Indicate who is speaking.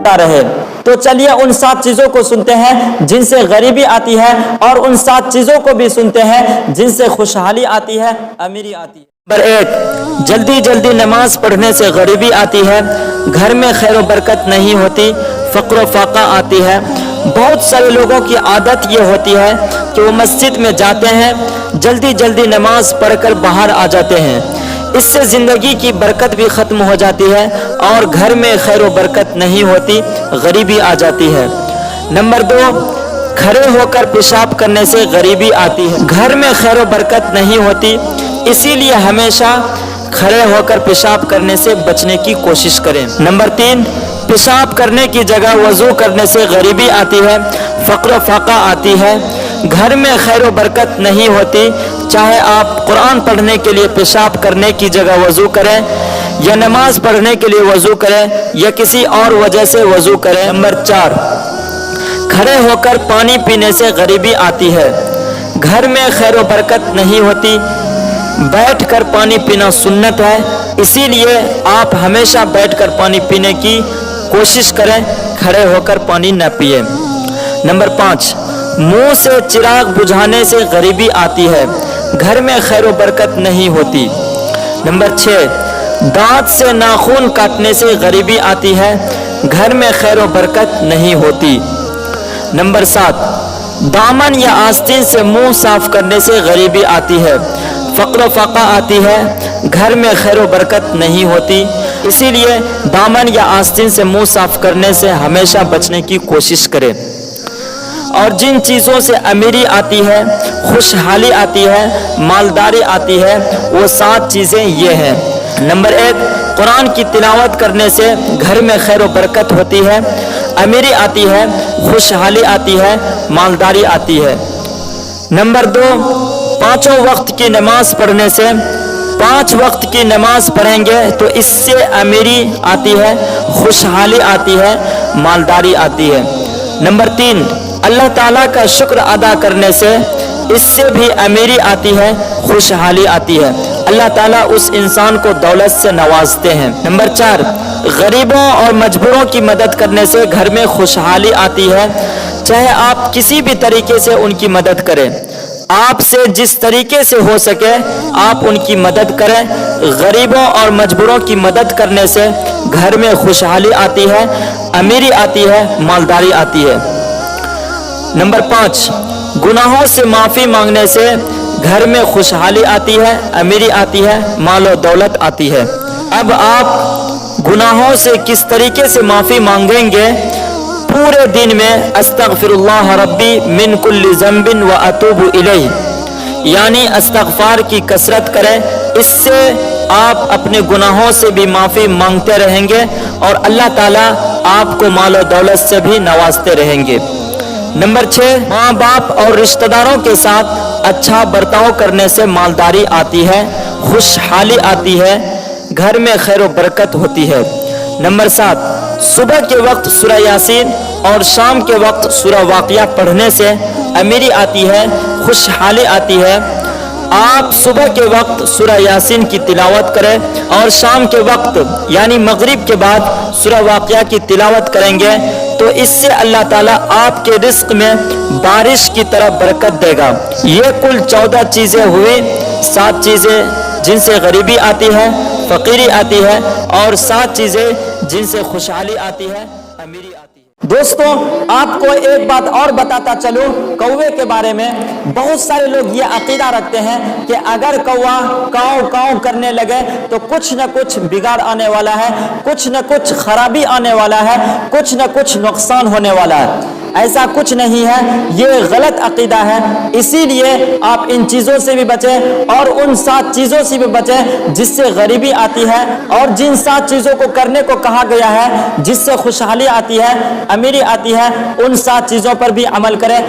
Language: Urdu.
Speaker 1: ہوتا رہے۔ تو چلیے ان 7 چیزوں کو سنتے ہیں جن سے غریبی آتی ہے، اور ان 7 چیزوں کو بھی سنتے ہیں جن سے خوشحالی آتی ہے، امیری آتی ہے۔ نمبر 1، جلدی جلدی نماز پڑھنے سے غریبی آتی ہے، گھر میں خیر و برکت نہیں ہوتی، فقر و فاقہ آتی ہے۔ بہت سارے لوگوں کی عادت یہ ہوتی ہے کہ وہ مسجد میں جاتے ہیں، جلدی جلدی نماز پڑھ کر باہر آ جاتے ہیں، اس سے زندگی کی برکت بھی ختم ہو جاتی ہے اور گھر میں خیر و برکت نہیں ہوتی، غریبی آ جاتی ہے۔ نمبر 2، کھڑے ہو کر پیشاب کرنے سے غریبی آتی ہے، گھر میں خیر و برکت نہیں ہوتی، اسی لیے ہمیشہ کھڑے ہو کر پیشاب کرنے سے بچنے کی کوشش کریں۔ نمبر 3، پیشاب کرنے کی جگہ وضو کرنے سے غریبی آتی ہے، فقر و فاقہ آتی ہے، گھر میں خیر و برکت نہیں ہوتی، چاہے آپ قرآن پڑھنے کے لیے پیشاب کرنے کی جگہ وضو کریں، یا نماز پڑھنے کے لیے وضو کریں، یا کسی اور وجہ سے وضو کریں۔ نمبر 4، کھڑے ہو کر پانی پینے سے غریبی آتی ہے، گھر میں خیر و برکت نہیں ہوتی، بیٹھ کر پانی پینا سنت ہے، اسی لیے آپ ہمیشہ بیٹھ کر پانی پینے کی کوشش کریں، کھڑے ہو کر پانی نہ پیئیں۔ نمبر 5، منہ سے چراغ بجھانے سے غریبی آتی ہے، گھر میں خیر و برکت نہیں ہوتی۔ نمبر 6، دانت سے ناخن کاٹنے سے غریبی آتی ہے، گھر میں خیر و برکت نہیں ہوتی۔ نمبر 7، دامن یا آستین سے منہ صاف کرنے سے غریبی آتی ہے، فقر و فاقہ آتی ہے، گھر میں خیر و برکت نہیں ہوتی، اسی لیے دامن یا آستین سے منہ صاف کرنے سے ہمیشہ بچنے کی کوشش کریں۔ اور جن چیزوں سے امیری آتی ہے، خوشحالی آتی ہے، مالداری آتی ہے، وہ 7 چیزیں یہ ہیں۔ نمبر 1، قرآن کی تلاوت کرنے سے گھر میں خیر و برکت ہوتی ہے، امیری آتی ہے، خوشحالی آتی ہے، مالداری آتی ہے۔ نمبر 2، 5 وقت کی نماز پڑھنے سے، 5 وقت کی نماز پڑھیں گے تو اس سے امیری آتی ہے، خوشحالی آتی ہے، مالداری آتی ہے۔ نمبر 3، اللہ تعالیٰ کا شکر ادا کرنے سے، اس سے بھی امیری آتی ہے، خوشحالی آتی ہے، اللہ تعالیٰ اس انسان کو دولت سے نوازتے ہیں۔ نمبر 4، غریبوں اور مجبوروں کی مدد کرنے سے گھر میں خوشحالی آتی ہے، چاہے آپ کسی بھی طریقے سے ان کی مدد کریں، آپ سے جس طریقے سے ہو سکے آپ ان کی مدد کریں۔ غریبوں اور مجبوروں کی مدد کرنے سے گھر میں خوشحالی آتی ہے، امیری آتی ہے، مالداری آتی ہے۔ نمبر 5، گناہوں سے معافی مانگنے سے گھر میں خوشحالی آتی ہے، امیری آتی ہے، مال و دولت آتی ہے۔ اب آپ گناہوں سے کس طریقے سے معافی مانگیں گے؟ پورے دن میں استغفر اللہ ربی من کل ذنب و اتوب الیہ، یعنی استغفار کی کثرت کریں، اس سے آپ اپنے گناہوں سے بھی معافی مانگتے رہیں گے اور اللہ تعالیٰ آپ کو مال و دولت سے بھی نوازتے رہیں گے۔ نمبر 6، ماں باپ اور رشتہ داروں کے ساتھ اچھا برتاؤ کرنے سے مالداری آتی ہے، خوشحالی آتی ہے، گھر میں خیر و برکت ہوتی ہے۔ نمبر 7، صبح کے وقت سورہ یاسین اور شام کے وقت سورہ واقعہ پڑھنے سے امیری آتی ہے، خوشحالی آتی ہے۔ آپ صبح کے وقت سورہ یاسین کی تلاوت کریں اور شام کے وقت یعنی مغرب کے بعد سورہ واقعہ کی تلاوت کریں گے تو اس سے اللہ تعالیٰ آپ کے رزق میں بارش کی طرح برکت دے گا۔ یہ کل 14 چیزیں ہوئی، 7 چیزیں جن سے غریبی آتی ہے، فقیری آتی ہے، اور 7 چیزیں جن سے خوشحالی آتی ہے، امیری آتی ہے۔ دوستوں، آپ کو ایک بات اور بتاتا چلوں کوے کے بارے میں۔ بہت سارے لوگ یہ عقیدہ رکھتے ہیں کہ اگر کوا کاؤں کاؤں کرنے لگے تو کچھ نہ کچھ بگاڑ آنے والا ہے، کچھ نہ کچھ خرابی آنے والا ہے، کچھ نہ کچھ نقصان ہونے والا ہے۔ ایسا کچھ نہیں ہے، یہ غلط عقیدہ ہے۔ اسی لیے آپ ان چیزوں سے بھی بچیں اور ان 7 چیزوں سے بھی بچیں جس سے غریبی آتی ہے، اور جن 7 چیزوں کو کرنے کو کہا گیا ہے جس سے خوشحالی آتی ہے، امیری آتی ہے، ان 7 چیزوں پر بھی عمل کریں۔